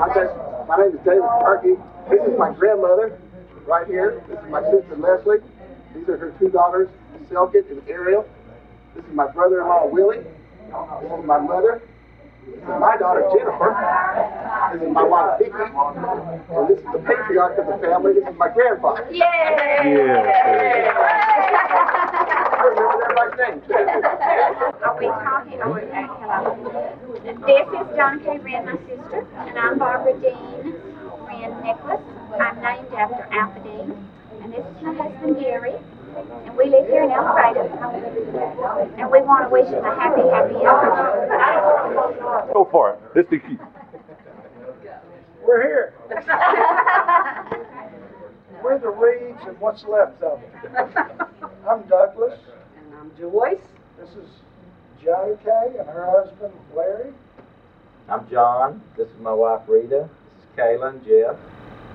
My name is David Parkey. This is my grandmother right here. This is my sister Leslie. These are her two daughters, Selkit and Ariel. This is my brother-in-law Willie. This is my mother. This is my daughter Jennifer. This is my wife Vicki. And this is the patriarch of the family. This is my grandfather. Yay! Yeah. I remember everybody's name too. Are we talking? Hello. This is John K. Wren, my sister, and I'm Barbara Dean Wren Nicholas. I'm named after Altha Dean. And this is my husband Gary. And we live here in El Dorado. And we want to wish him a happy anniversary. Go for it. This is the key. We're here. We're the Reeds and what's left of them. I'm Douglas. And I'm Joyce. This is Johnny Kay and her husband Larry. I'm John. This is my wife Rita. This is Kayla and Jeff.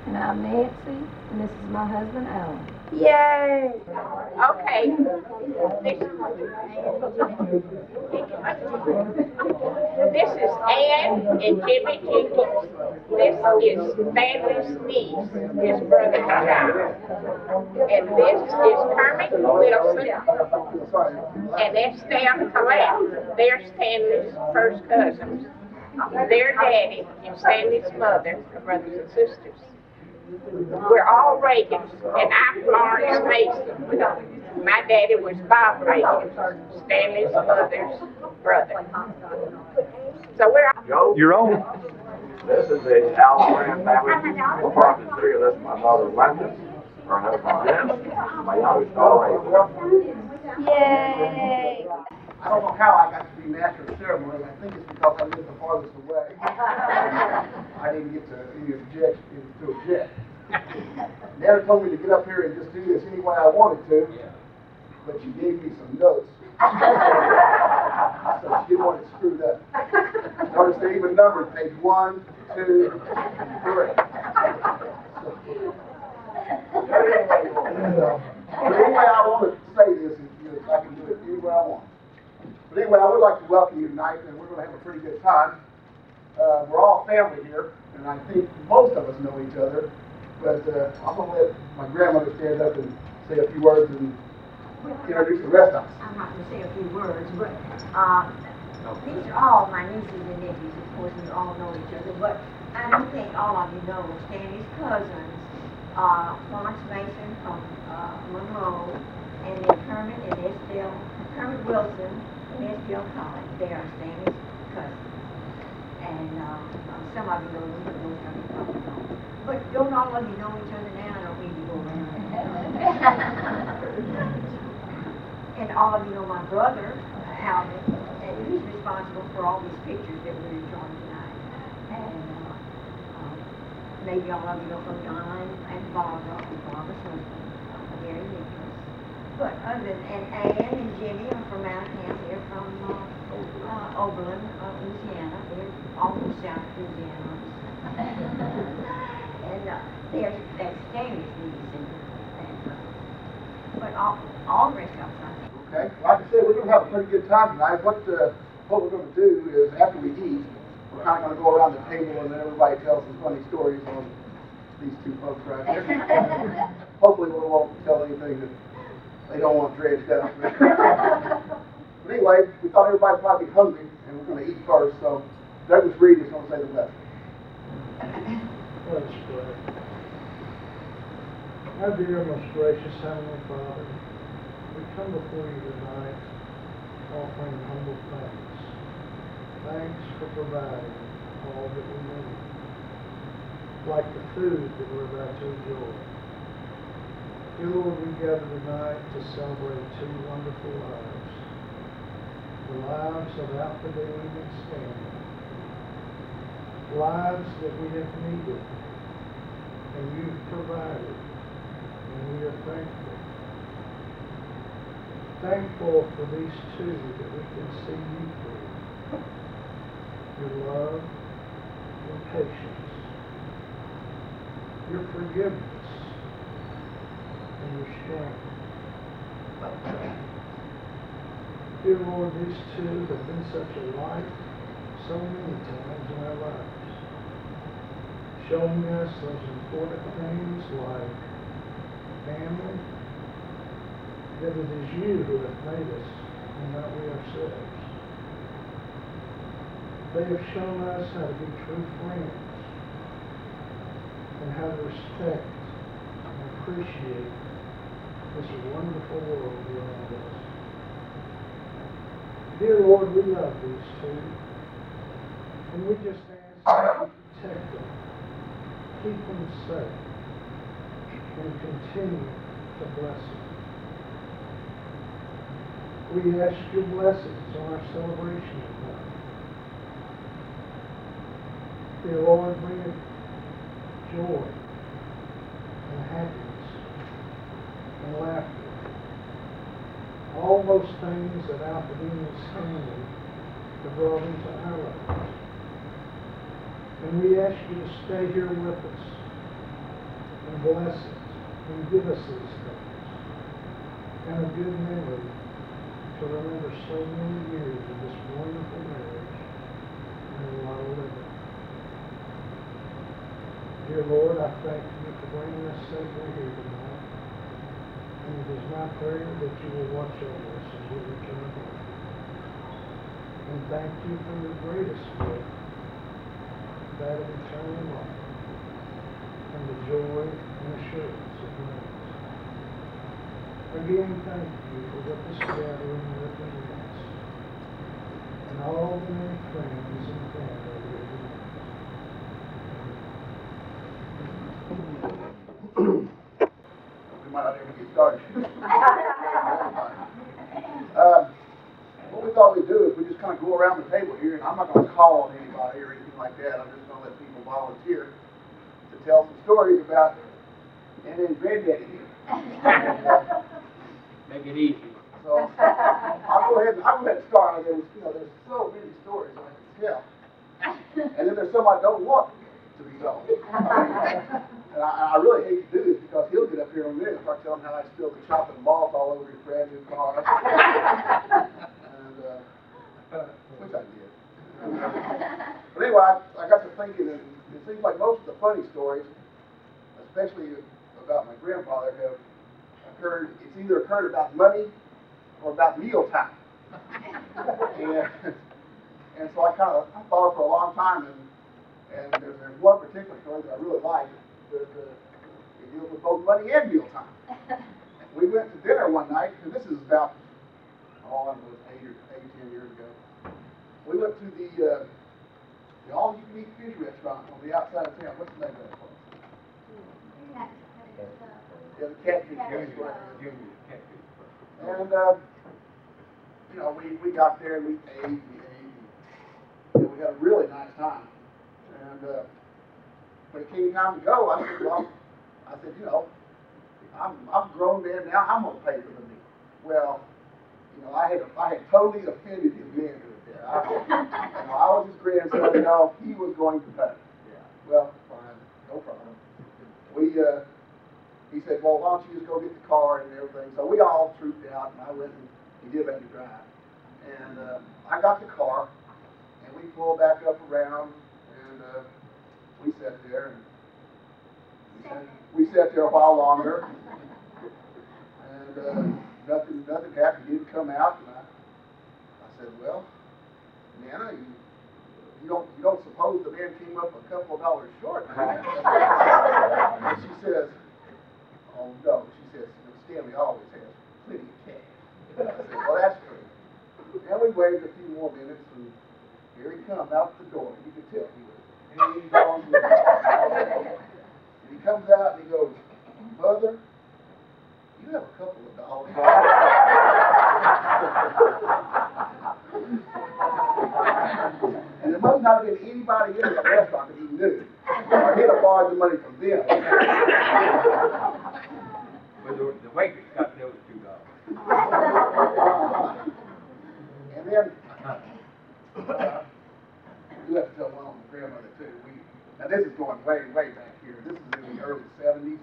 And I'm Nancy, and this is my husband Alan. Yay! Okay. This is Ann and Jimmy Jenkins. This is Stanley's niece, his brother John. And this is Kermit Littleson and Estelle Collette. They're Stanley's first cousins. Their daddy and Stanley's mother are brothers and sisters. We're all Reagans, and I'm Florence Mason. My daddy was Bob Reagan, Stanley's mother's brother. So we're all... Your own. This is the Allen family. We're probably three of this. My daughter Linda, her husband Jeff, my youngest daughter. Yay! I don't know how I got to be master of ceremony. I think it's because I lived the farthest away. I didn't get to object. Nana told me to get up here and just do this any way I wanted to, but she gave me some notes. So she didn't want it screwed up. Notice they even numbered page 1, 2, 3. But anyway, I want to say this, I can do it any way I want. But anyway, I would like to welcome you tonight, and we're going to have a pretty good time. We're all family here, and I think most of us know each other. But I'm going to let my grandmother stand up and say a few words and introduce the rest of us. I'm not going to say a few words, but these are all my nieces and nephews. Of course, we all know each other, but I don't think all of you know Stanley's cousins, Florence Mason from Monroe, and then Kermit Wilson and Estelle Collins. They are Stanley's cousins. And some of you know them, but most of you probably don't. But don't all of you know each other now? I don't mean to go around. And all of you know my brother, Alvin, and he's responsible for all these pictures that we're enjoying tonight. And maybe all of you know John and Barbara's husband, Gary Nicholas. But other than, and Ann and Jimmy are from out of town. They're from Oberlin, Louisiana. They're almost South Louisiana. And that's Stanley's niece. But all the rest of us, I think. Okay, like I said, we're going to have a pretty good time tonight. What we're going to do is, after we eat, we're kind of going to go around the table and then everybody tells some funny stories on these two folks right here. Hopefully we won't tell anything that they don't want dredged up. But anyway, we thought everybody might be hungry, and we're going to eat first, so Douglas Reed is going to say the blessing. Let us pray. Our dear, most gracious Heavenly Father, we come before you tonight offering humble thanks. Thanks for providing all that we need, like the food that we're about to enjoy. Dear Lord, we gather tonight to celebrate two wonderful lives, the lives of Altha and Stanley, lives that we have needed, and you've provided, and we are thankful. Thankful for these two that we can see you through, your love, your patience, your forgiveness, and your strength. Dear Lord, these two have been such a light so many times in our lives. showing us those important things like family, that it is you who have made us and not we ourselves. They have shown us how to be true friends and how to respect and appreciate this wonderful world around us. Dear Lord, we love these two, and we just ask that you protect them, keep them safe, and continue to bless them. We ask your blessings on our celebration of life. Dear Lord, bring it joy and happiness and laughter. All those things that Altha and Stanley have brought into our lives. And we ask you to stay here with us and bless it and give us these things and a good memory to remember so many years of this wonderful marriage and a lot of living. Dear Lord, I thank you for bringing us safely here tonight. And it is my prayer that you will watch over us as we return home. And thank you for the greatest gift, that of eternal life, and the joy and assurance of grace. Again, thank you for what this gathering represents, and all the many friends and family here tonight. We might not ever get started. What we thought we'd do is we just kind of go around the table here, and I'm not going to call on anybody or anything like that. I'm just going to let people volunteer to tell some stories about Andy and Granddaddy here. Make it easy. So I'll go ahead and start. There's so many stories I can tell, and then there's some I don't want to be told. And I really hate to do this because he'll get up here in a minute and start telling how I spilled the chocolate malt all over his brand new car. Which I did. But anyway, I got to thinking, and it seems like most of the funny stories, especially about my grandfather, have occurred, it's either occurred about money or about mealtime. And so I thought for a long time, and there's one particular story that I really like. It deals with both money and mealtime. We went to dinner one night, and this is about, I don't know, 10 years ago. We went to the all-you-can-eat fish restaurant on the outside of town. What's the name of that place? Yeah, the Catfish Restaurant. And, we got there and we ate, and we had a really nice time. And when it came time to go, I said, I'm a grown man now, I'm going to pay for the meal. Well, I had totally offended his manhood there. I was his grandson, he was going to pay. Yeah. Well, fine, no problem. He said, well, why don't you just go get the car and everything. So we all trooped out, and I went and he did let me drive. And I got the car, and we pulled back up around, and we sat there, and we sat there a while longer, and nothing happened. He didn't come out, and I said, well, Nana, you don't suppose the man came up a couple of dollars short? And she says, oh no, she says, Stanley always has plenty of cash. I said, well, that's true. And we waited a few more minutes, and here he comes out the door. You could tell he was hanging on to the door. And he comes out and he goes, Mother, you have a couple of dollars. And there must not have been anybody in that restaurant that he knew, or he'd have borrowed the money from them. But the waitress got those $2. And then, you have to tell one on my grandmother too. Now this is going way, way back here. This is in the early 70s,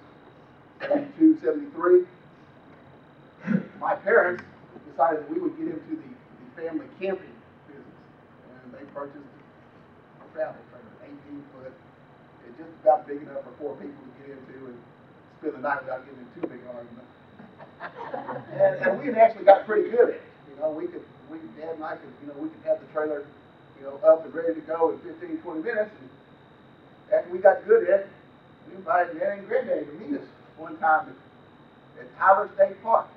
72, 73. My parents decided that we would get into the family camping business. And they purchased a travel trailer, 18-foot. It's just about big enough for 4 people to get into and spend the night without getting in too big an argument. And we had actually got pretty good at it. You know, Dad and I could, we could have the trailer, up and ready to go in 15, 20 minutes. And after we got good at it, we invited Dad and Granddaddy to meet us one time at Tyler State Park.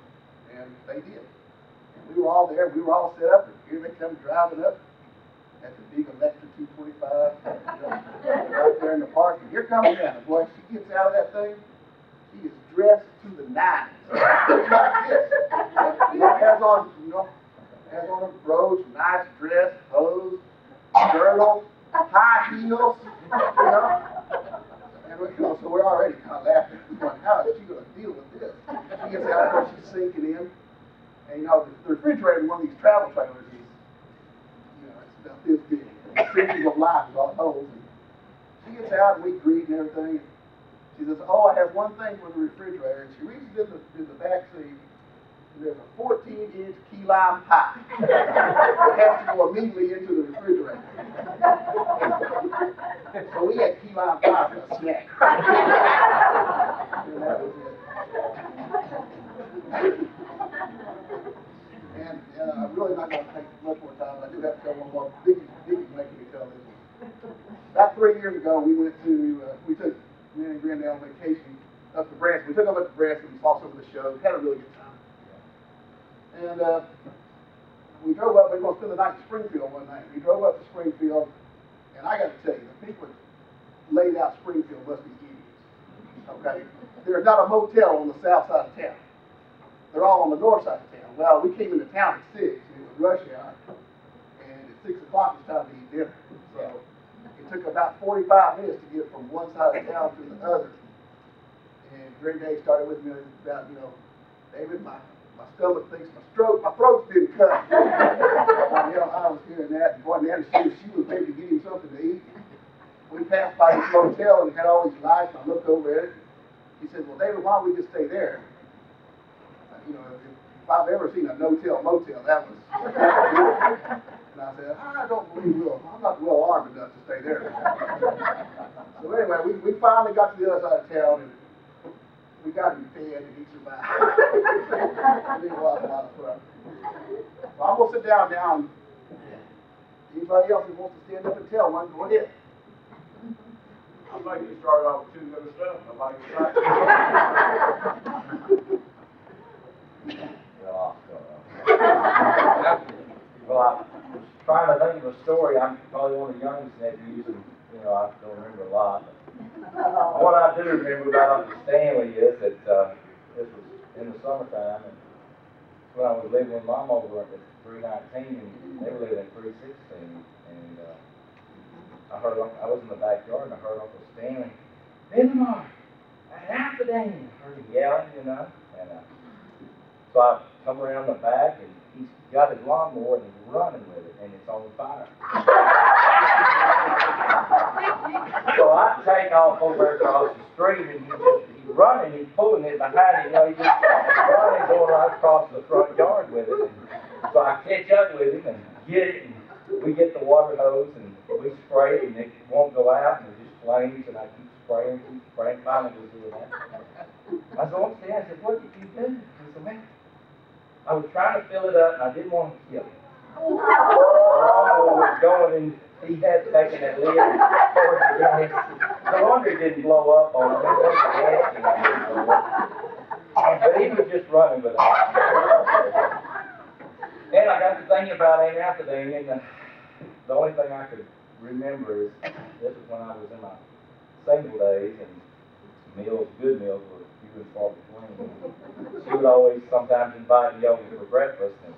And they did. And we were all there. We were all set up. And here they come driving up at the big Electra 225 right there in the park. And here comes Nana. Boy, she gets out of that thing. She is dressed to the nines. Looks like this. Has on a brooch, nice dress, hose, girdle, high heels, And so we're already kind of laughing. We're going, how is she going to deal with this? She gets out there, she's sinking in. And the refrigerator in one of these travel trailers is, it's about this big. The centuries of life is all holes. And she gets out and we greet and everything. She says, oh, I have one thing for the refrigerator. And she reaches in the back seat, and there's a 14-inch key lime pie that has to go immediately into the refrigerator. So we had key lime pie for a snack. And that was it. And I'm really not going to take much more time, but I do have to tell one more. Dickie's making me tell this one. About 3 years ago, we took me and Granddad on vacation up to Branson. We took them up to Branson, we saw some of the shows, had a really good time. And we drove up, we were going to spend the night in Springfield one night. We drove up to Springfield, and I got to tell you, the people that laid out Springfield must be idiots. Okay? There's not a motel on the south side of town. They're all on the north side of town. Well, we came into town at 6, and it was rush hour, and at 6 o'clock it's time to eat dinner. So it took about 45 minutes to get from one side of town to the other. And Granddad started with me about, David, my stomach thinks my throat's been cut. I was hearing that, and boy, Nana, she was maybe getting something to eat. We passed by this motel and it had all these lights, and I looked over at it. He said, well, David, why don't we just stay there? If I've ever seen a no-tell motel, that was good. And I said, I don't believe I'm not well armed enough to stay there. So anyway, we finally got to the other side of town, and we got him fed, and he survived. And it was a lot of fun. Well, I'm going to sit down now, and anybody else who wants to stand up and tell one, go ahead. I'd like to start off with 2 other stuff. Nobody can Well, I was trying to think of a story. I'm probably one of the youngest nephews, and I don't remember a lot. But what I do remember about Uncle Stanley is that this was in the summertime, and when I was living with Mom over at 319, and they were living at 316, and I was in the backyard, and I heard Uncle Stanley, Denmark, after Dan, I heard him yelling, and so I come around the back, and he's got his lawnmower, and he's running with it, and it's on fire. So I take off over across the street, and he's running, he's pulling it behind him, he's just running, going right across the front yard with it. And so I catch up with him and get it, and we get the water hose, and we spray it, and it won't go out, and it just flames, and I keep spraying, finally was doing that. I said, I said, what did you do? He said, man, I was trying to fill it up, and I didn't want to kill him. The lawnmower was going, and he had taken that lid and poured the gas. The laundry didn't blow up on him. It wasn't the gas didn't blow up. But he was just running with it. And I got to thinking about him after that, and the only thing I could remember is this was when I was in my single days, and good meals were few and far between. She would always sometimes invite me over for breakfast, and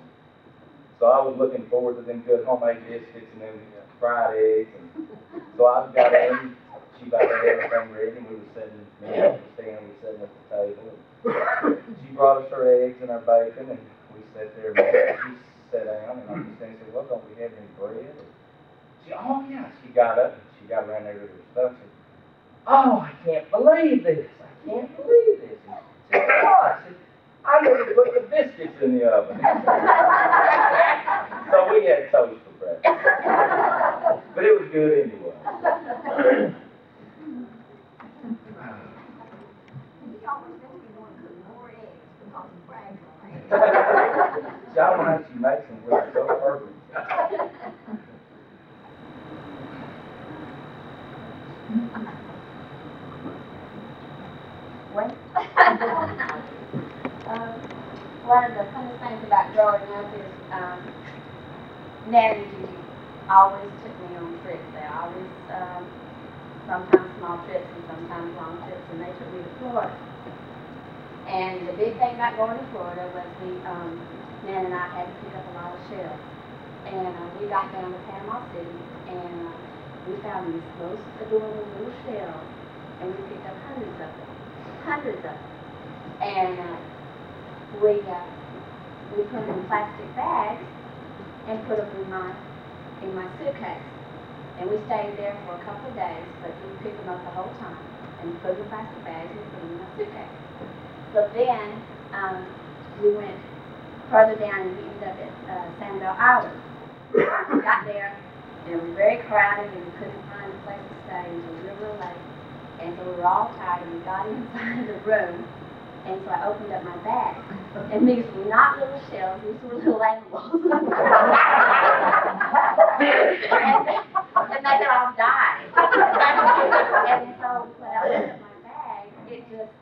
so I was looking forward to them good homemade biscuits and them fried eggs. And so I got in, she got everything ready, and we were sitting, me and Stanley were sitting at the table. And she brought us her eggs and our bacon, and we sat there, and she sat down, and Uncle Stanley said, well, don't we have any bread? And she, oh yeah, she got up, and she got around there with her stuff, and said, oh, I can't believe this, I can't believe this. And she said, oh, I said, I never put the biscuits in the oven. So we had toast for breakfast. But it was good anyway. See, I don't know how she makes them look so perfect. What? One of the funniest things about growing up is Nanny and Gigi always took me on trips. They always, sometimes small trips and sometimes long trips, and they took me to Florida. And the big thing about going to Florida was Nan and I had to pick up a lot of shells. And we got down to Panama City, and we found these most adorable little shells, and we picked up hundreds of them. And we put them in plastic bags and put them in my suitcase. And we stayed there for a couple of days, but we picked them up the whole time and put them in plastic bags and put them in my suitcase. So then we went further down and we ended up at Sanibel Island. We got there and it was very crowded and we couldn't find a place to stay until we were real late. And so we were all tired and we got inside the room. And so I opened up my bag. And these were not little shells, these were little animals. and they had all died. And so when I opened up my bag, it just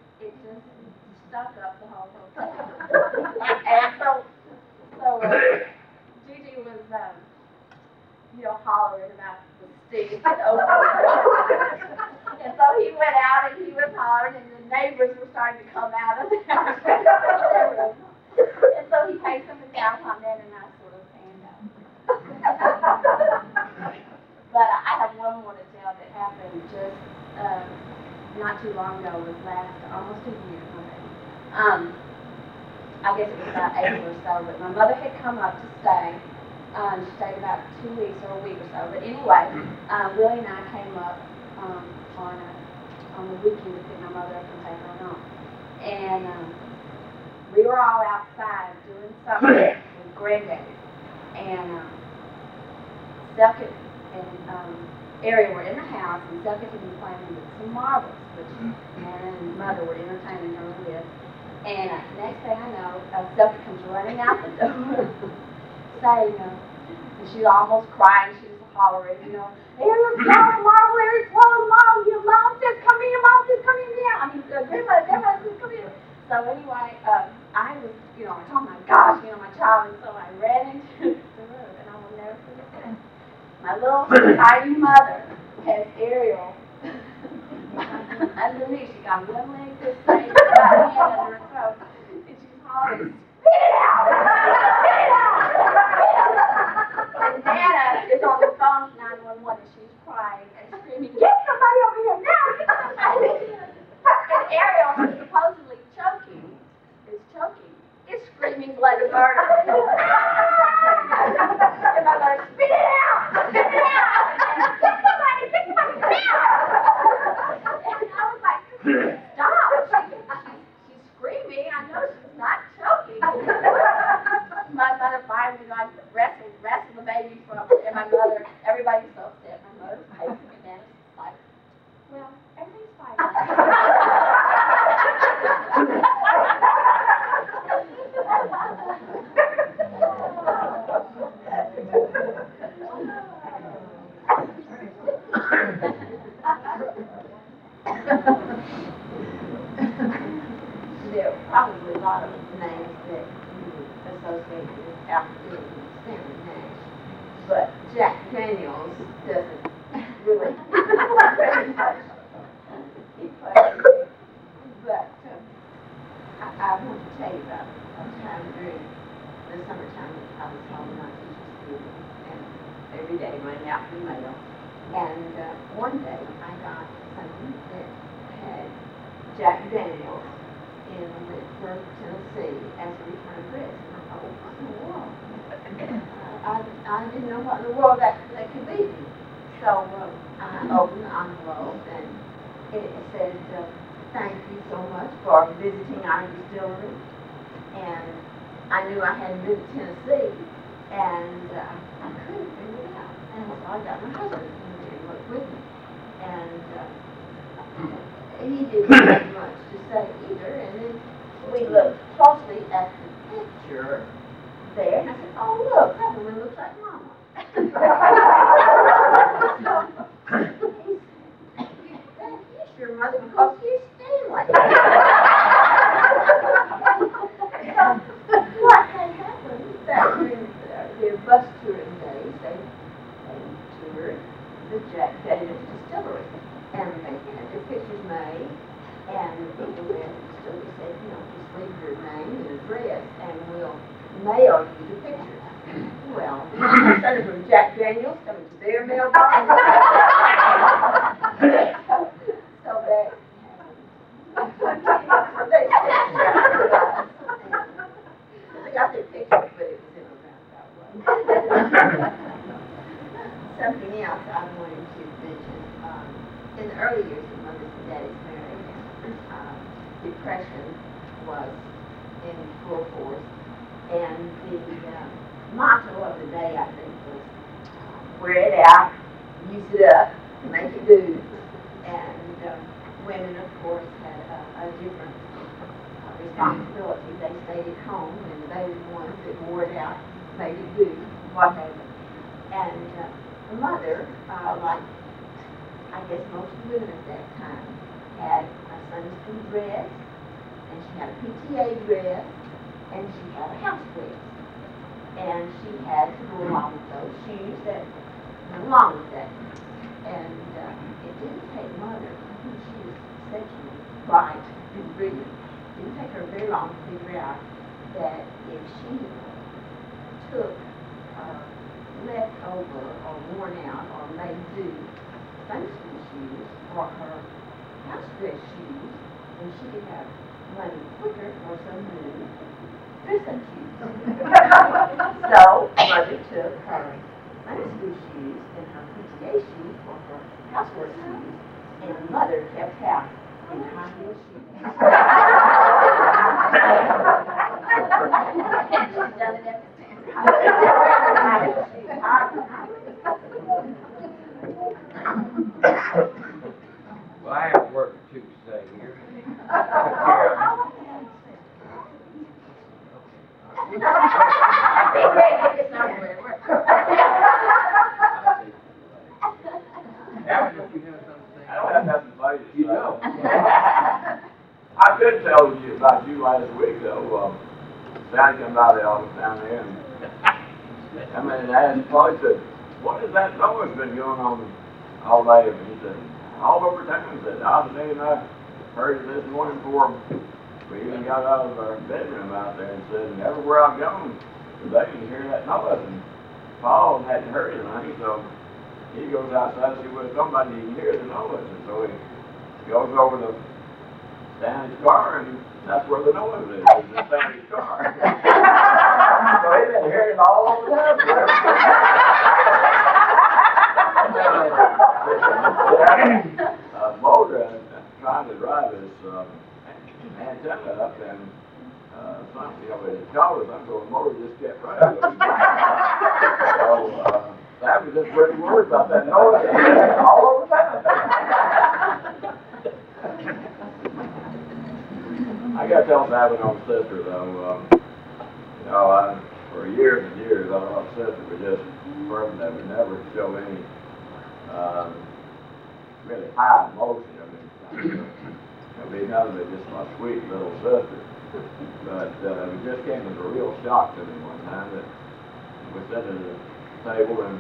stuck up the whole hotel. And so Gigi was, hollering about the stink and and so he went out and he was hollering and the neighbors were starting to come out of there. And so he takes them down on that and I sort of fanned out. But I have one more to tell that happened just not too long ago. It was almost a year already. I guess it was about April or so, but my mother had come up to stay. She stayed about 2 weeks or a week or so. But anyway, Willie and I came up on the weekend to pick my mother up and take her home. And we were all outside doing something with Granddaddy. And Selkett and Ariel were in the house, and Selkett had been playing with some marbles, which Nana and Mother were entertaining her with. And next thing I know, Selkett comes running out the door, saying, and she's almost crying, she was hollering, Ariel's swallowing marble, Ariel's swallowing marble, Mom says come in, Mom says come in now. Grandma says come in. So anyway, I was, oh my gosh, my child, and so I ran into the room, and I will never forget. My little tiny mother has Ariel underneath. She got one leg this way, and got a hand under her throat, and she's hollering, spit it out! Spit it out! And Nana is on the phone to 911 and she's crying and screaming, get somebody over here now! Get somebody! And Ariel, who's supposedly is screaming bloody murder. And my mother, spit it out! Spit it out! Get somebody now! And I was like, stop! She's screaming. I know she's not choking. My mother finally wrestled the baby from her, and my mother, everybody's so upset. My mother's pacing and then it's like, well, everything's fine. There are probably a lot of names that you would associate with Alpha Stanley Nash, but Jack Daniels doesn't really very much. He plays, but I want to tell you about a time during the summertime that I was home and I was teaching school, and every day running out the mail. And one day I got something that had Jack Daniels in Lynchburg, Tennessee, as a return address. And I thought, what in the world? I didn't know what in the world that could be. So I opened the envelope and it said, thank you so much for visiting our distillery. And I knew I hadn't been to Tennessee, and I couldn't figure it out. And so I got my husband to look with me. And he didn't have much to say either. And then we looked closely at address and we'll mail you the pictures. Well, Senator from Jack Daniels coming to their mailbox. So that they got their pictures, but it was in a roundabout way. Something else I wanted to mention. In the early years of Mother's and Daddy's marriage, depression was in full force, and the motto of the day, I think, was wear it out, use it up, make it do. And women, of course, had a different responsibility. They stayed at home, and they were the ones that wore it out, made it do, whatever. And the mother, like I guess most women at that time, had a Sunday school dress, and she had a PTA dress, and she had a house dress. And she had to go along with those shoes that went along with that. And it didn't take Mother, I think she was exceptionally bright and brilliant. It didn't take her very long to figure out that if she took leftover or worn out or made do Sunday school shoes or her house dress shoes, then she could have money quicker for some new dress-up shoes. So Mother took her Sunday school shoes and her PTA shoes for her housework shoes, and Mother kept house in high heel shoes. She's done it ever since. Well, I have to work at Tuesday here. After if you have something to say. I don't have nothing to say. You don't. I could tell you about you last week, though. Stanley came by the office down there, and I mean, and asked Paul, he said, what is that noise been going on all day? And he said, all over town. He said, I heard it this morning before we even got out of our bedroom out there, and said, and everywhere I've gone, they can hear that noise. And Paul hadn't heard anything, so he goes outside to see whether somebody can hear the noise. And so he goes over to Stanley's car, and that's where the noise is in Stanley's car. So he's been hearing it all over town. Motor trying to drive his antenna up, and something, you know, his collar, so the motor just kept running. So that was just pretty worried about that noise all over town. I got to tell Babbitt on sister, though. You know, for years and years, I thought sister was just a person that would never show any really high emotion. I mean, it'll be nothing but just my sweet little sister. But it just came as a real shock to me one time that we sat at a table and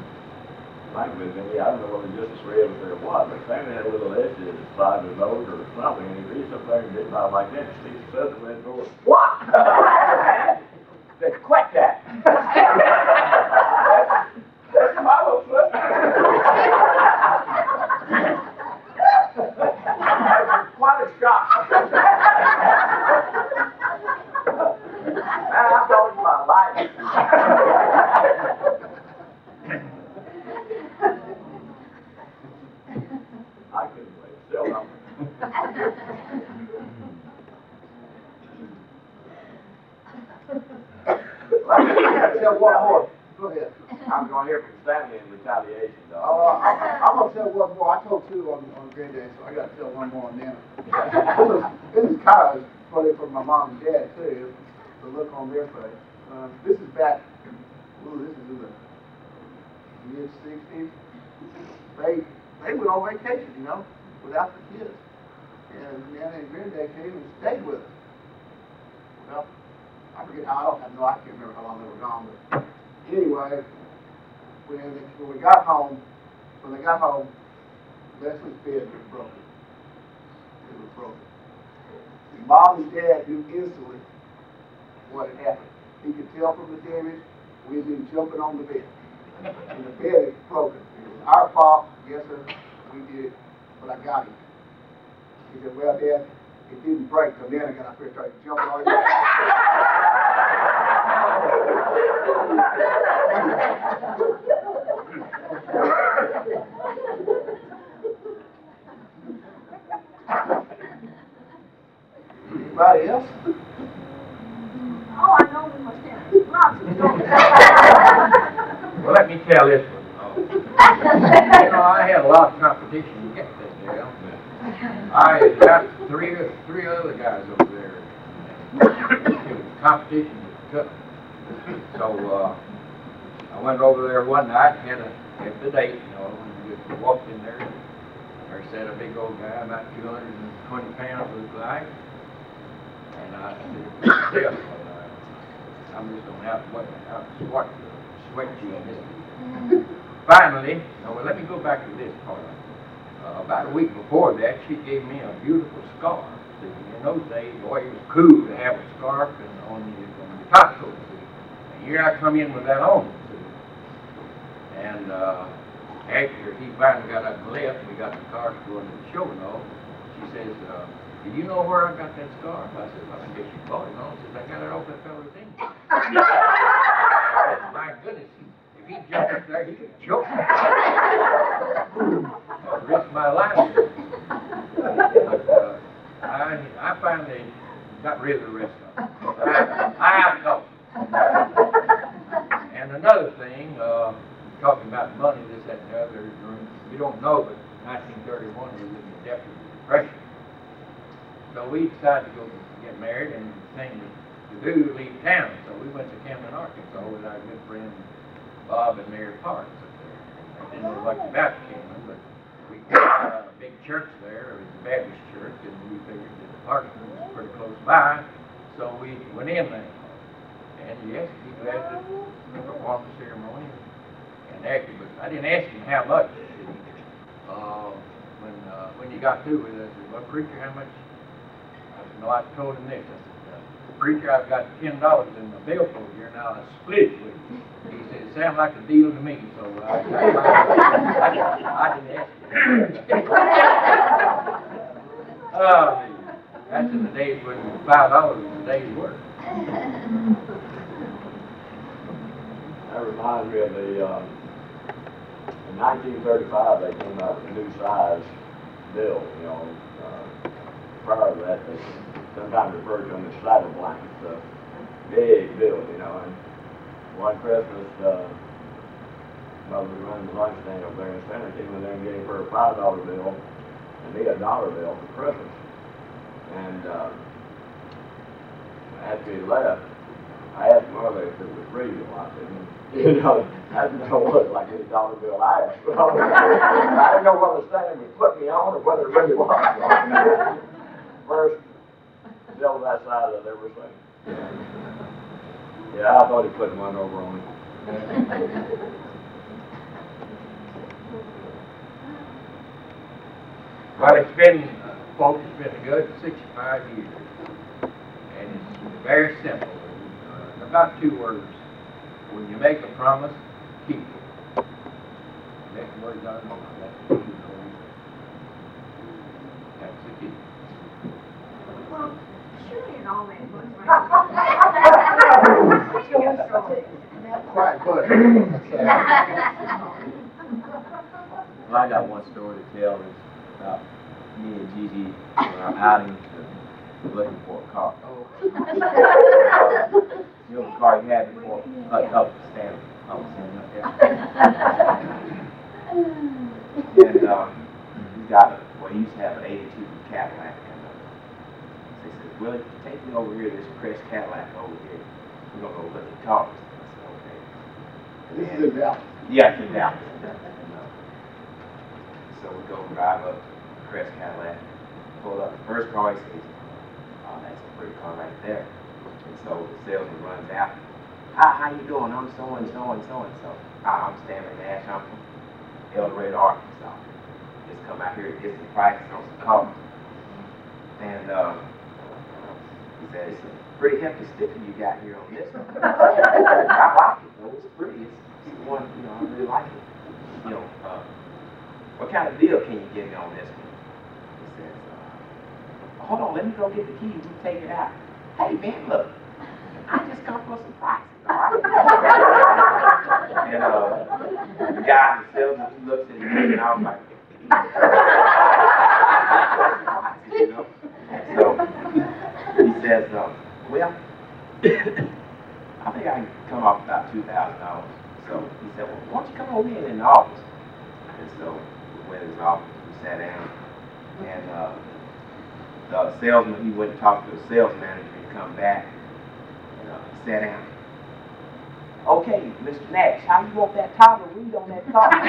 I think with me, I don't know whether just the three of us or what, but Stanley had a little itch at his side of his nose or something, and he reached up there and did about like that. He said to me, what? Quit that. That's my little sister. Quite a shock. Man, I'm talking about life. I couldn't wait. Still don't. I gotta tell one more. Go ahead. I'm going to hear from Stanley in retaliation, though. I'm gonna tell one more. I told two on Grand Day, so I gotta tell one more on them. This is kind of funny for my mom and dad too. The look on their face. This is back. This is in the mid-60s. They went on vacation, you know, without the kids. And Nana and Granddad came and stayed with us. Well, I forget how, I can't remember how long they were gone, but anyway, when they got home, Leslie's bed was broken. It was broken. And Mom and Dad knew instantly what had happened. He could tell from the damage. We had been jumping on the bed. And the bed is broken. It was our fault. Yes, sir. We did it. But I got him. He said, well, Dad, it didn't break. So then I got up here and started jumping on it. Anybody else? Oh, I know we must have lots of stories. Well, let me tell this one. You know, I had a lot of competition to get that deal. I had got three other guys over there. It was competition was tough. So I went over there one night and had the date, you know, and just walked in there. There sat a big old guy, about 220 pounds looked like. And I said, I'm just going to have to sweat you in this. Finally, well, let me go back to this part. About a week before that, she gave me a beautiful scarf. See, in those days, boy, it was cool to have a scarf on your top coat. And here I come in with that on. See. And after he finally got up and left, we got the car going to the show and all. She says, do you know where I got that scarf? I said, well, I guess you bought it. No, she said, I got it off that fella's thing. I said, my goodness, if he jumped up there, he could choke me. I'd risk my life. But I finally got rid of the rest of it. I know. And another thing, talking about money, this, that, and the other, you don't know, but 1931 we was in the depth of the Depression. So we decided to go get married, and the thing to do, leave town. So we went to Camden, Arkansas with our good friend Bob and Mary Parks up there. I didn't know much about Camden, but we got a big church there. It was a Baptist church, and we figured that the park was pretty close by, so we went in there. And yes, he glad to perform the ceremony and acted, but I didn't ask him how much. When you got through with it, I said, well, preacher, how much? I said, no, I told him this. I said, preacher, I've got $10 in the billfold here, now I split it with you. He said, it sounded like a deal to me, so I didn't ask him. Oh, that's in the days when $5 was a day's work. That reminds me of in 1935 they came out with a new size bill, you know. Prior to that, they sometimes referred to them as saddle blankets, big bill, you know. And one Christmas, mother was running the lunch stand over there, and Stanley came in there and gave her a $5 bill and me a $1 bill for Christmas. And after he left, I asked mother if it was real. I said, you know, I didn't know what it was, like any dollar bill I asked. I didn't know whether Stanley would put me on or whether it really was. First bill that size I've ever seen. Yeah, I thought he put one over on me. Well, it's been, folks, it's been a good 65 years. And it's very simple. About 2 words. When you make a promise, keep it. Next word done, that's the key. That's the key. Well, surely in all that was Quiet, but. Well, I got one story to tell. It's about me and Gigi on our outing to looking for a car. You know the car you had before? Stanley. Stanley up there. And he's got he used to have an 82 Cadillac. And so he says, Willie, take me over here to this Crest Cadillac over here. We're going to go look at cars. I said, okay. This is in Dallas. Yeah, it's in Dallas. So we go drive up to Crest Cadillac, pull up the first car, he says, oh, that's a pretty car right there. And so the salesman runs out. How you doing? I'm so-and-so. I'm Stanley Nash. I'm from El Dorado, Arkansas. Just come out here to get some prices on some cars. And He said, it's a pretty hefty sticker you got here on this one. I like it, though. It's pretty. It's one, you know, I really like it. You know, what kind of deal can you give me on this one? He says, hold on, let me go get the keys. We take it out. Hey, man, look. I just come for some prices, all right? And the guy, the salesman, he looks at me, and I was like, you know? And so he says, well, I think I can come off about $2,000. So he said, well, why don't you come over here in the office? And so we went in his office, we sat down, and the salesman, he went and talked to the sales manager and come back, and he sat down. Okay, Mr. Nash, how you want that toggle read on that car? And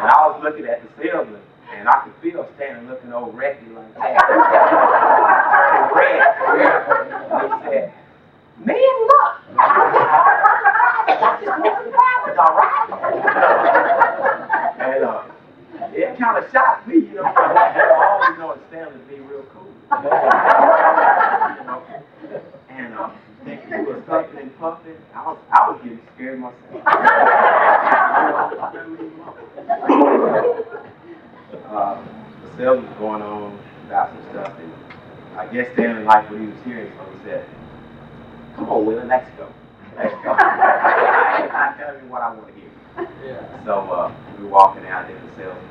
I was looking at the salesman, and I could feel Stanley looking over at me like that. Turning red. And he said, man, look, I just want some prices, all right? And it kind of shocked me, you know, because I always know Stanley be real cool. You know? And thinking he was huffing and puffing, I was getting scared myself. The sales was going on about some stuff, and I guess Stanley liked what he was hearing, so he said, come on, Willie, let's go. Let's go. I tell you what I want to hear. Yeah. So we were walking out there, the sales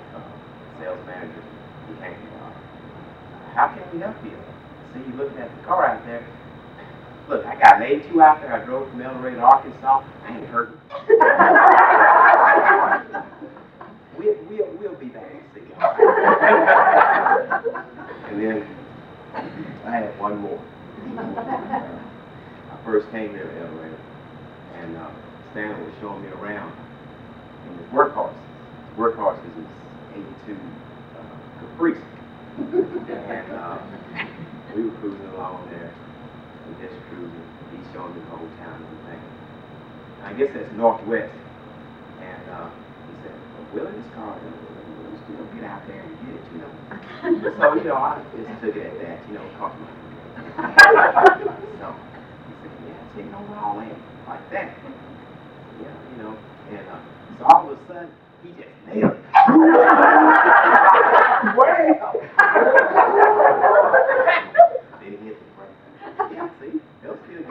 manager, he came, how can we help you? See, you looking at the car out there. Look, I got an A2 out there. I drove from El Dorado to Arkansas. I ain't hurting. We'll be back and see you. And then I had one more. I first came here to El Dorado, and Stanley was showing me around in his workhorse. His workhorse is his 82 Caprice. And we were cruising along there. Just cruising, he's showing me the whole town and everything. I guess that's northwest. And he said, well, Willie, this car, we'll still get out there and get it, you know. So, you know, I just took it at that, you know, cost money. So he said, yeah, take it over all in, like that. Yeah, you know, and so all of a sudden, he just nailed it. Well, then he hit the brake. Yeah, see, they'll still get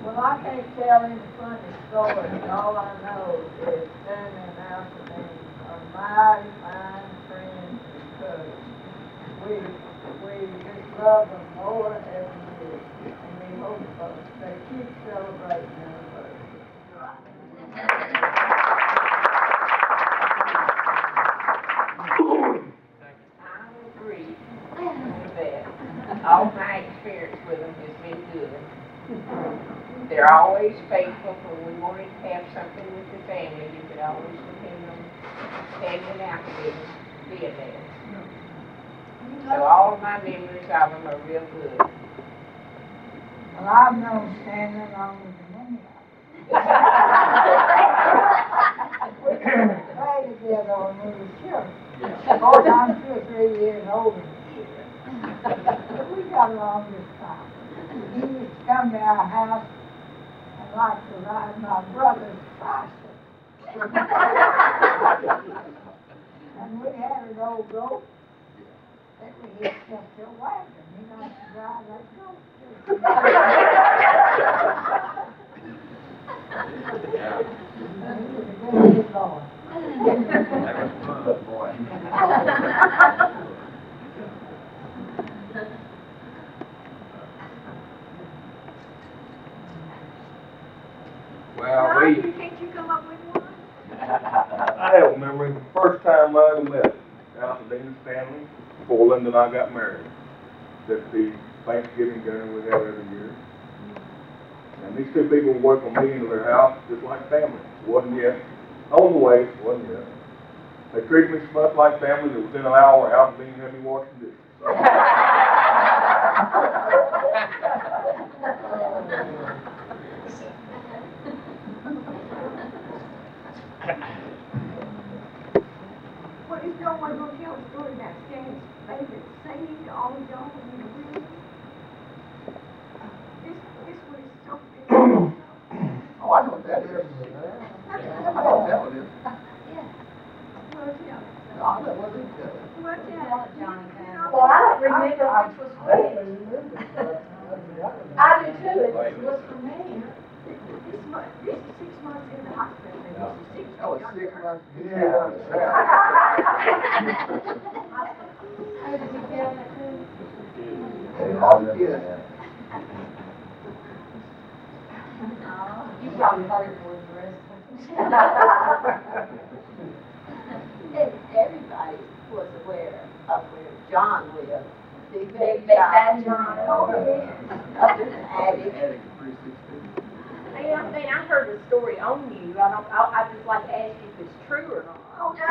Well, I can't tell any funny stories. All I know is Stanley and Altha are mighty fine friends because we just love them more every year. And we hope they keep celebrating anniversaries. I agree with that. All my experience with them has been good. They're always faithful. When we wanted to have something with the family, you could always depend on standing out with us, being there. So all of my memories of them are real good. Well, I've known Stanley longer than any of them. We played together when we were children. Of course, I'm 2 or 3 years older than you. But we got along just fine. He used to come to our house and like to ride my brother's bicycle. And we had an old goat. Then we hitched up to a wagon. He liked to drive that goat too. He was a good boy. That was fun, boy. Well, Can't you come up with one? I have a memory of the first time I ever met Altha and Stanley before Linda and I got married. That's the Thanksgiving dinner we have every year. And these two people welcomed me into their house just like family. Wasn't yet on the way, wasn't yet. They treated me so much like family that within an hour Altha had me washing dishes. Well, is no one gonna tell the story about Stanley's favorite saying to all y'all in the room? This one is so good. Oh, I know what that is. I know what that one is. Well, yeah. No, I know what it is. Well, yeah. Johnny. Well, I don't remember which was which. I do too, it was for me. This is 6 months in the hospital, and this is 6 That was 6 months. How did you feel that too? All the kids. You probably heard it more than the rest of them. Everybody was aware of where John lived. Big Bad John. Oh, yeah. Up in the attic. Attic 316. Hey, I heard the story on you. I just like to ask you if it's true or not. Oh, no.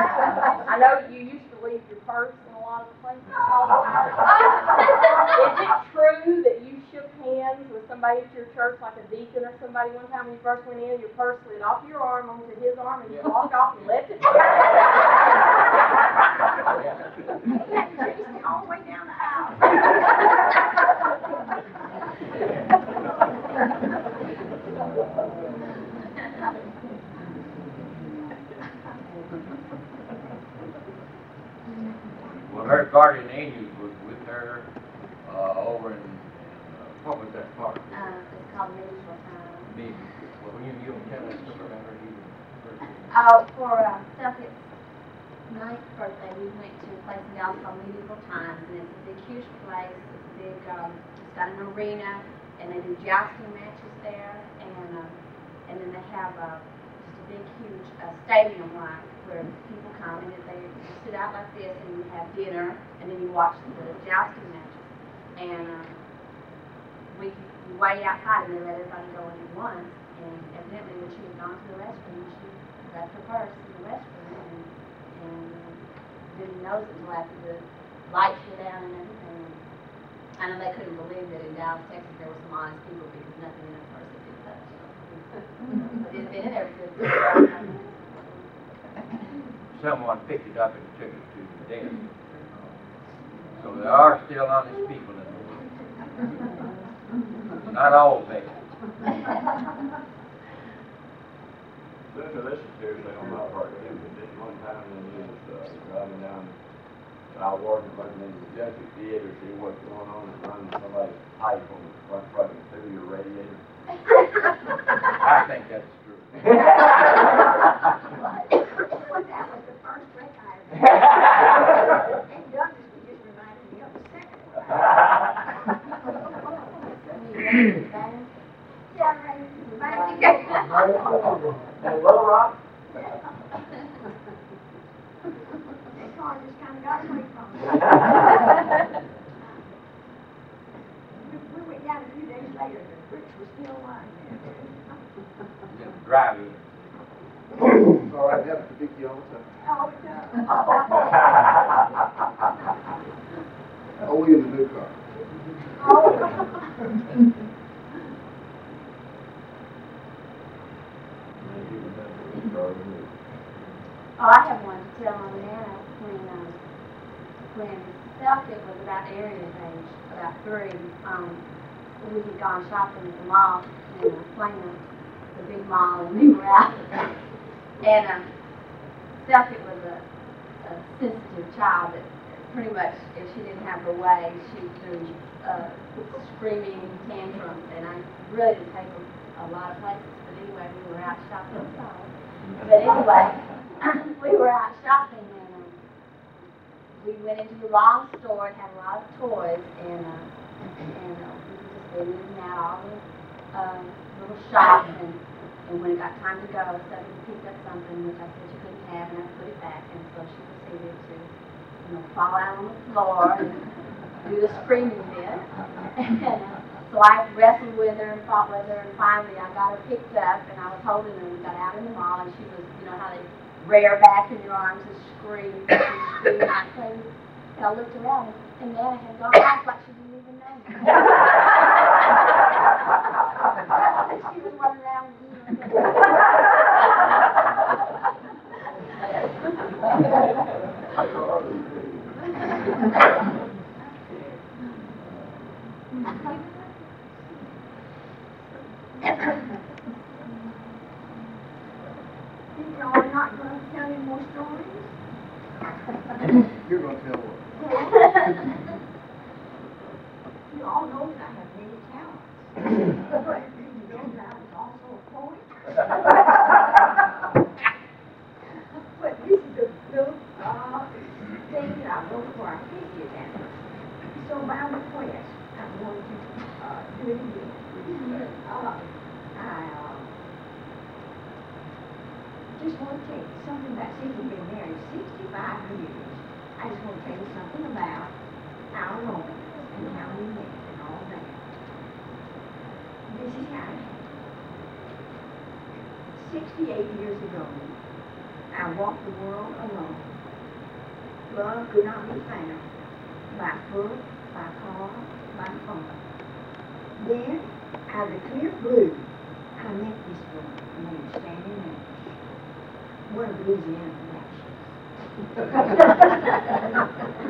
I know you used to leave your purse in a lot of places. Is it true that you shook hands with somebody at your church, like a deacon or somebody, one time when you first went in, your purse slid off your arm onto his arm, and you walked off and left it there? He had to chase me all the way down the aisle. Well, her guardian angel was with her, over in, what was that park? It's called Medieval Time. Maybe, well, you don't tell us about her either. For Celtic's 9th birthday, we went to a place in Dallas called Medieval Times, and it's a big, huge place. It's a big, it's got an arena, and they do jousting matches there, and then they have just a big, huge stadium like where people come and they sit out like this, and you have dinner, and then you watch the jousting matches. And we wait outside, and they let everybody go in at once. And evidently, when she had gone to the restroom, she left her purse in the restroom, and didn't notice it until after the lights were down and everything. I know they couldn't believe that in Dallas, Texas, there were some honest people because nothing in her purse had been touched. But it had been in there for good. Someone picked it up and took it to the desk. So there are still honest people in the world. Not all bad. This is seriously on my part, too, but this one time when we was driving down, I was walking running into the Junkie Theater, see what's going on, and running somebody's pipe on the front fucking through your radiator. I think that's true. Well, that was the first break I ever. And Douglas was just reminding me of the second one. Yeah, right. And Little Rock? That car just kind of got away from me. We went down a few days later, the bricks were still lying there. Just drive in. It's all right, we have to predict you all the time. Oh, it does. Only in the new car. Oh, I have one to tell on Nana when Celtic was about Arian's age, about 3. We had gone shopping at the mall in Plano, the big mall, and we were out. And Celtic was a sensitive child that pretty much, if she didn't have her way, she threw screaming tantrums. And I really didn't take her a lot of places, but anyway, we were out shopping. But anyway, we were out shopping, and we went into the wrong store. It had a lot of toys, and we were just in and out all the little shops. And when it got time to go, Stephanie picked up something which I said she couldn't have, and I put it back. And so she proceeded to, fall out on the floor and do the screaming bit. And so I wrestled with her and fought with her, and finally I got her picked up, and I was holding her. We got out in the mall, and she was, how they rear back in your arms and scream. And I looked around, and Nana had gone off like she didn't even know me. She was running around Y'all are not going to tell any more stories? You're going to tell what? You all know that I have many talents. But did you know that I was also a poet? But this is a little thing that I wrote for our 50th anniversary. So by request, I'm going to do it again. I just want to tell you something about since we've been married 65 years. I just want to tell you something about our romance and how we met and all that. This is how it happened. 68 years ago, I walked the world alone. Love could not be found by foot, by car, by phone. Then, out of the clear blue, I met this woman named Stanley Nash. One of Louisiana's Nashes.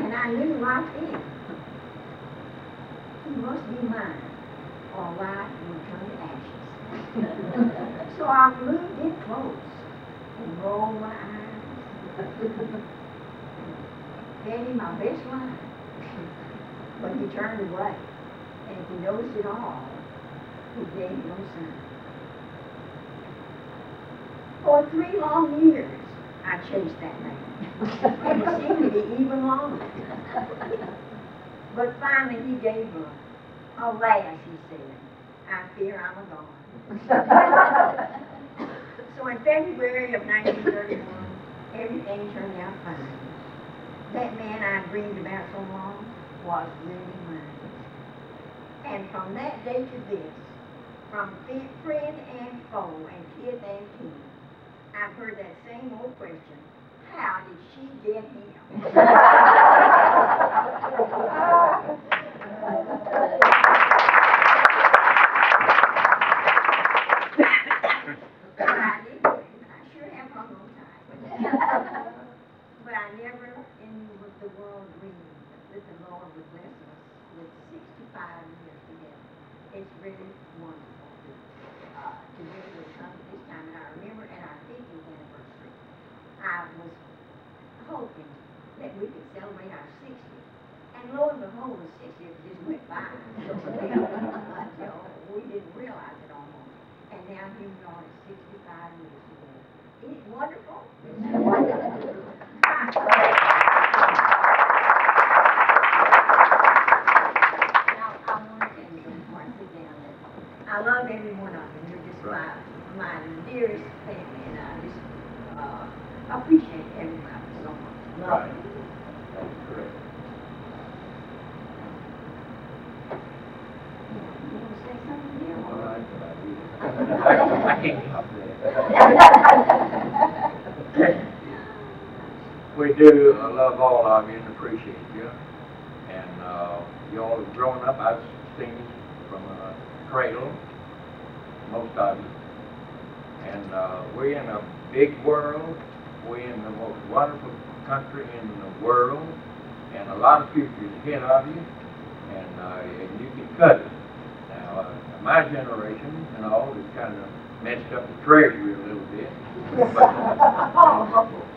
And I knew right then, he must be mine, or life would turn to ashes. So I moved in close and rolled my eyes. Gave him my best line, but he turned away. And if he noticed it all, he gave no sign. For 3 long years, I chased that man. And it seemed to be even longer. But finally, he gave up. Alas, he said, I fear I'm a gone. So in February of 1931, everything turned out fine. That man I dreamed about so long was really mine. And from that day to this, from friend and foe and kith and kin, I've heard that same old question, how did she get him? I sure have hung on tight. But I never in the world dreamed that the Lord would bless us with 65 years together. It's really wonderful to be able to come this time. And I remember at our 50th anniversary, I was hoping that we could celebrate our 60th. And lo and behold, the 60th just went by so until we didn't realize it almost. And now here we are at 65 years together. Isn't it wonderful? It's wonderful. Now, I want to tell you before I sit down that I love every one of you. You're just my dearest family, and I just appreciate everybody so much. Love you. That's correct. You want to say something here? All right, I can't stop that. We do love all of you and appreciate you. And you all have grown up. I've seen you from a cradle, most of you. And we're in a big world. We're in the most wonderful country in the world. And a lot of futures ahead of you. And you can cut it. Now, my generation and all has kind of messed up the treasury a little bit. But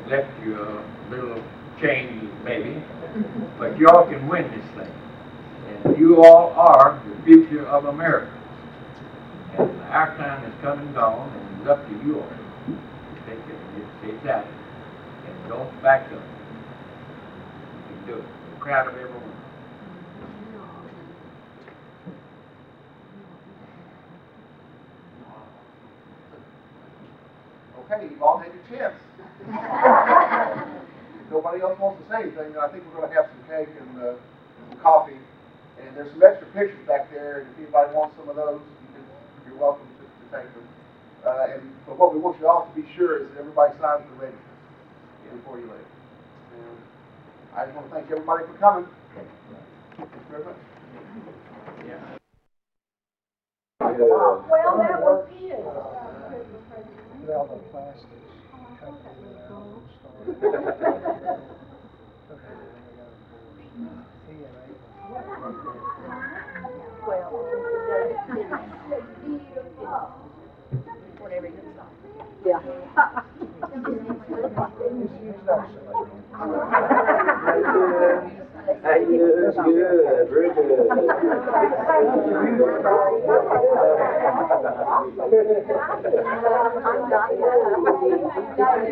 left you a little change maybe. But y'all can win this thing. And you all are the future of America. And our time has come and gone, and it's up to you all. Take it, it's out. And don't back up. You can do it. I'm proud of everyone. Okay, you've all had your chance. If nobody else wants to say anything, then I think we're going to have some cake and some coffee. And there's some extra pictures back there, and if anybody wants some of those, you're welcome to take them. But what we want you all to be sure is that everybody signs the register before you leave. And I just want to thank everybody for coming. Thank you very much. Well, that was his. Get all the plastics, cut it out and start. He and Whatever you decide. Yeah. Good, very good.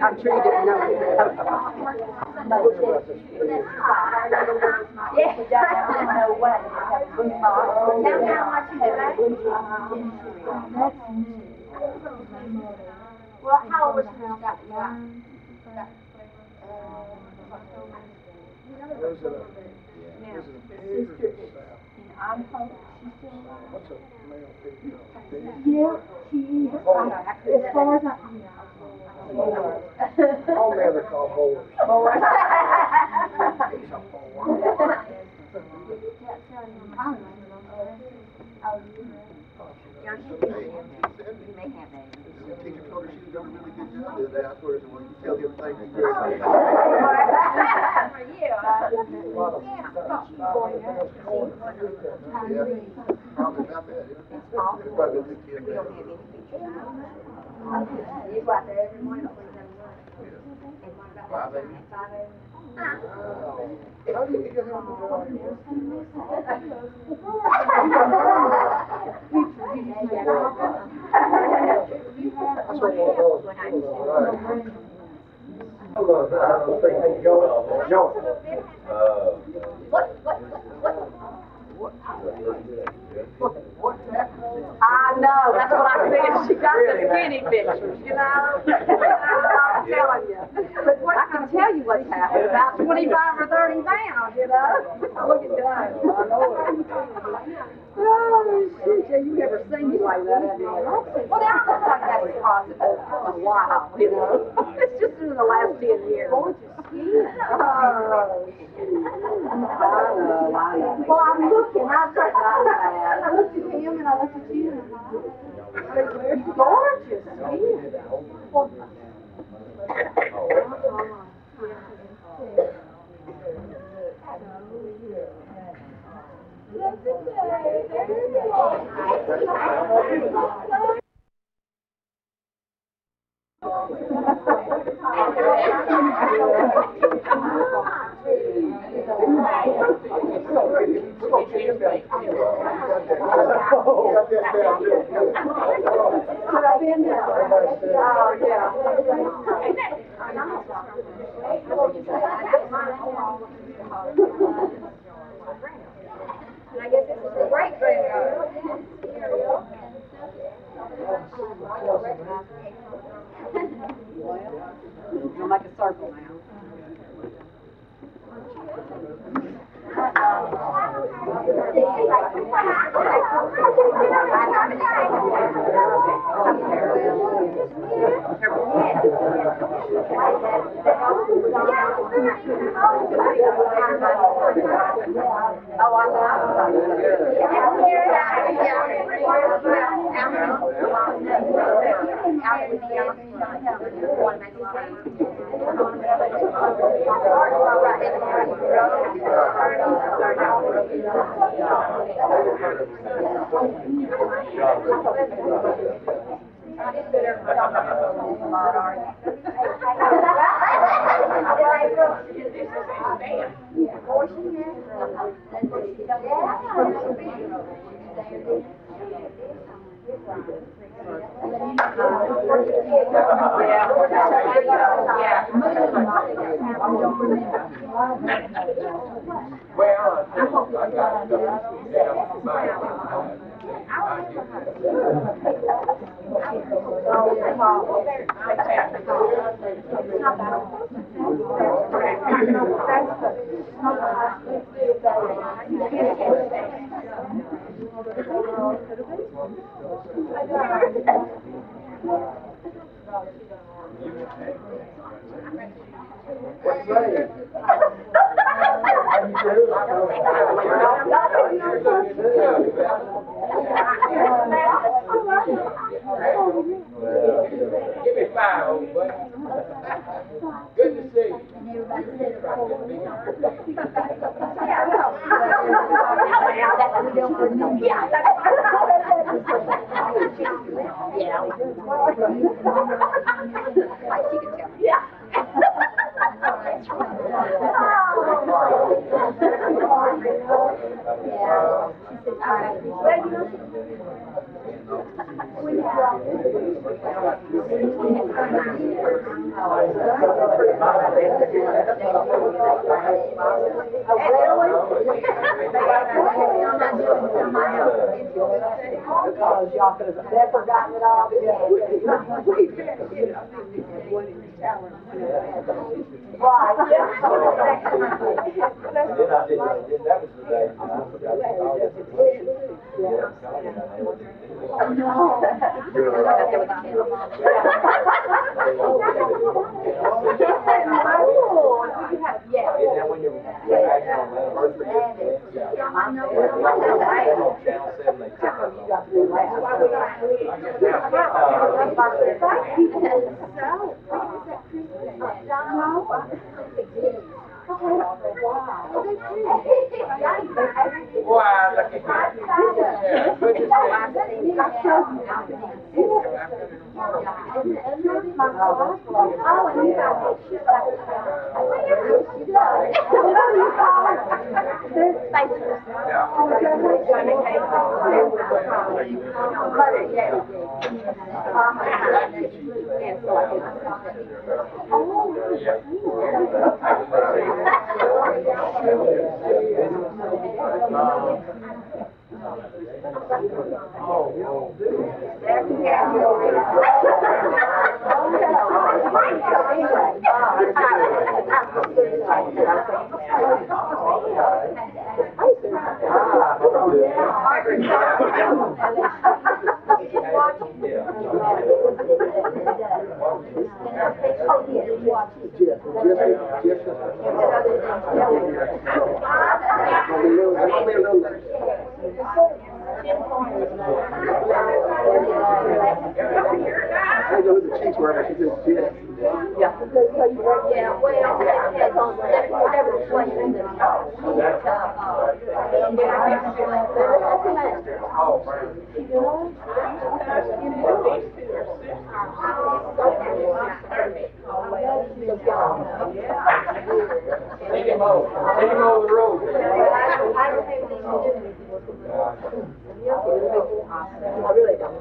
I'm sure you didn't know. Well, how old was she when she got the Was it a pig or just a sow? What's a male pig called? Pig? Yeah, she is. As far as I. All men are called boars. He's a boar. The teacher told her she was doing a really good job the other day afterwards, and when you tell him thank you. Probably about that. It's probably the kid there. You go out there every morning. Wow, baby. How do you get him to do all your work? That's what one of those right. Hold on, I don't think he's going. I know, that's what I said. She got the skinny pictures, you know? I'm telling you. But I can tell you what's happened, about 25 or 30 pounds, you know? Look at that. I know it. Oh, shit, you never seen me like that, have you? Well, now it looks like that's possible for a while, you know? It's just in the last 10 years. I know. Well, I'm looking. I looked at him and I looked at you. It's gorgeous. I guess this is the break room. You'll make a circle now. Oh, I How you doing? Hi, old buddy. Good to see you. Because y'all could have never gotten it all together. Right. That was the day I forgot to call it. Oh, no. Wow, look at you. Yeah, good to see you. Send him over the road. I really don't.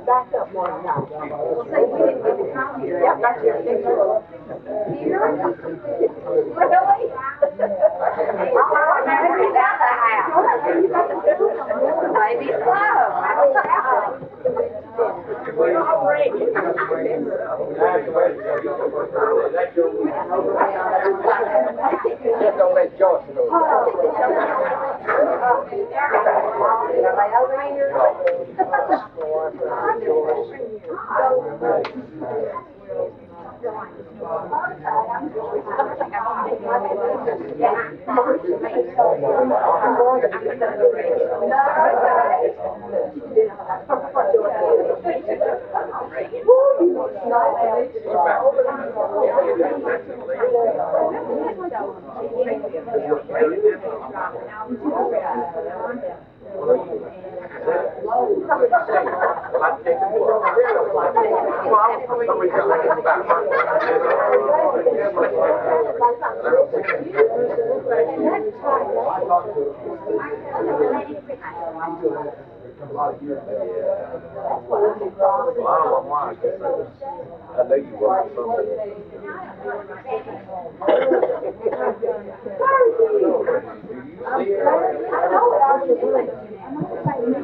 Back up one now. Well, say we didn't get to come here. Yep, that's your picture. Here? Really? Maybe Just don't let Josh know. I know you want something. I know what I was doing. Stories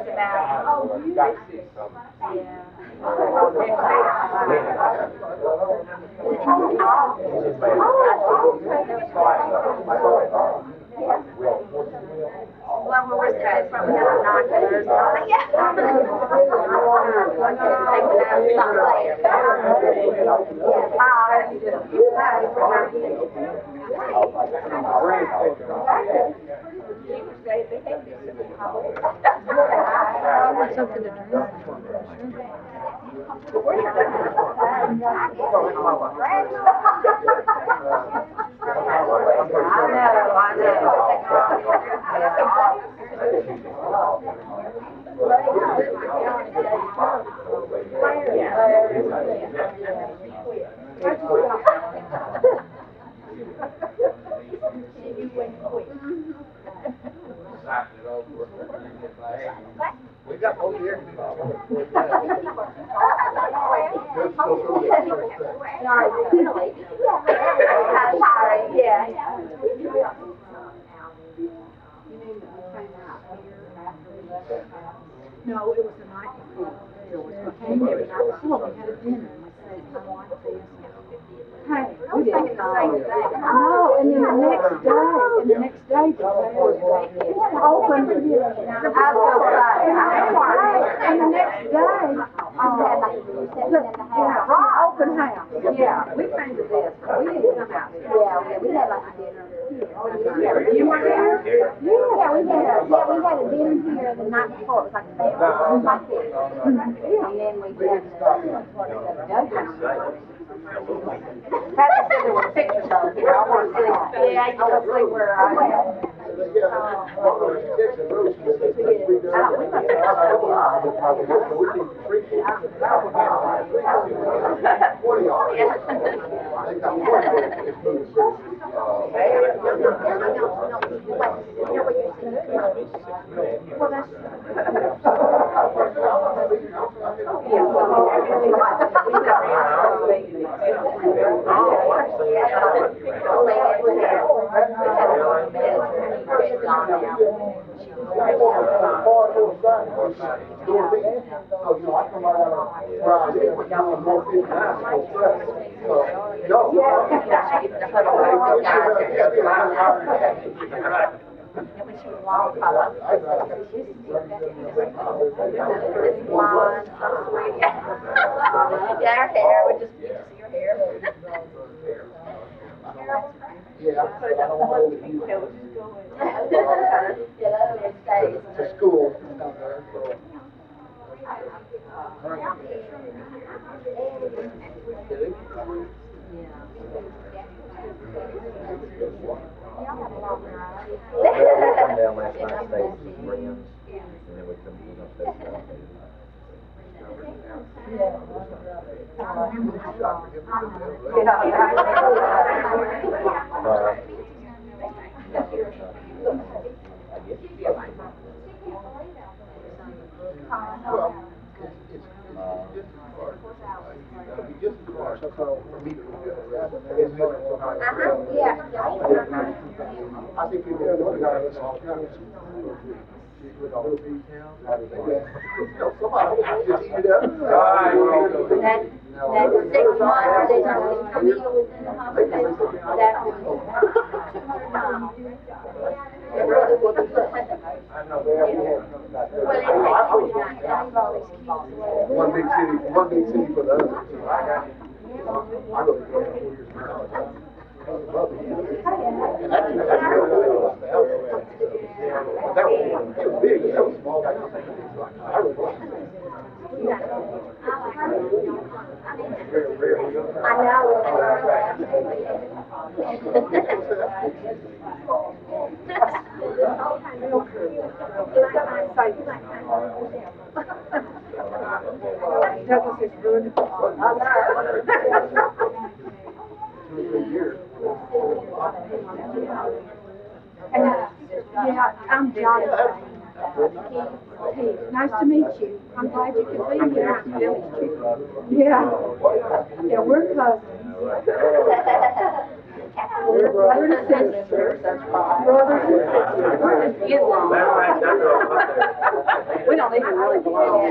about well, we're starting from binoculars. Something to drink. We got both here. No, it was the night before. We came here the night before, we had a dinner, and we said, I like this. Hey, we didn't know. No, and then the next day, the sales opened. And the next day, open house. Yeah, we came to this, but we didn't come out here. Yeah, we had like a dinner. You were there? Yeah, we had a dinner here the night before. It was like a family, it was like this. And then we had Patrick said there were pictures of here. I want to see. Yeah, I want to see where I am. Yeah, her hair, we just see her hair. Yeah, I don't want to use it to school down there, so. Come down last night, stayed with some friends, and then we come upstairs. I think we've been looking at this all the time. Somebody just eat it up. That's 6 one big city for the other. So I really enjoyed 4 years in college. I love it. And that's really about the Altha. But that was, it was big, that was small back then. So I really liked it. I know. Douglas is ruined. Yeah, I'm Johnny. Keith, nice to meet you. I'm glad you could be here. Yeah. Yeah, we're cousins. We're brothers and sisters. Brothers and sisters. We're just in-laws. We don't even really belong.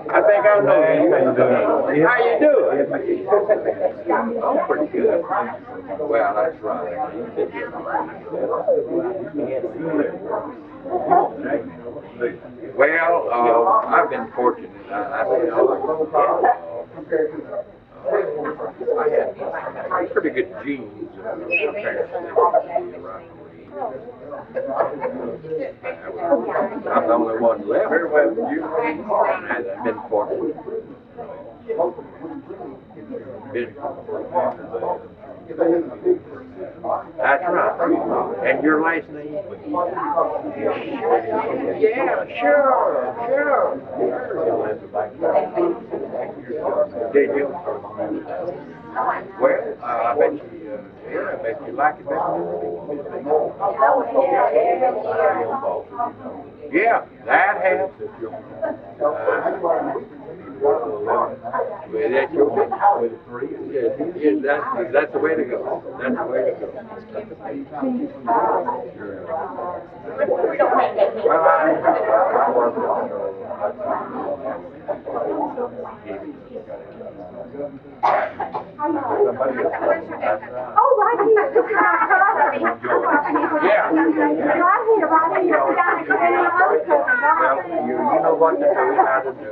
I think I know you. How you doing? I'm pretty good. Well, that's right. Well, I've been fortunate. I had pretty good genes. My parents said I'm the only one left. And I've been fortunate. That's right. And your last name? Yeah, sure. Did you? Well, I bet you like it better. Yeah, that helps. That's your that's the way to go. That's the way to go. Well, Oh, right here. Yeah. Right here. Well, you know what to do, how to do it.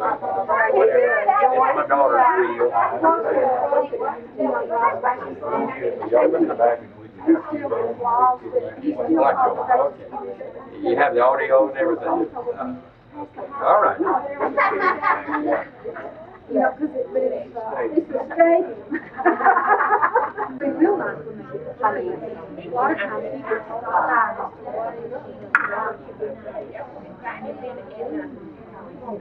It's my daughter's wheel. You have the audio and everything. All right. You know, because it's a stadium. It's real nice for me. I mean, a lot of times people I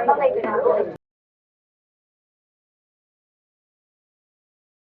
believe it.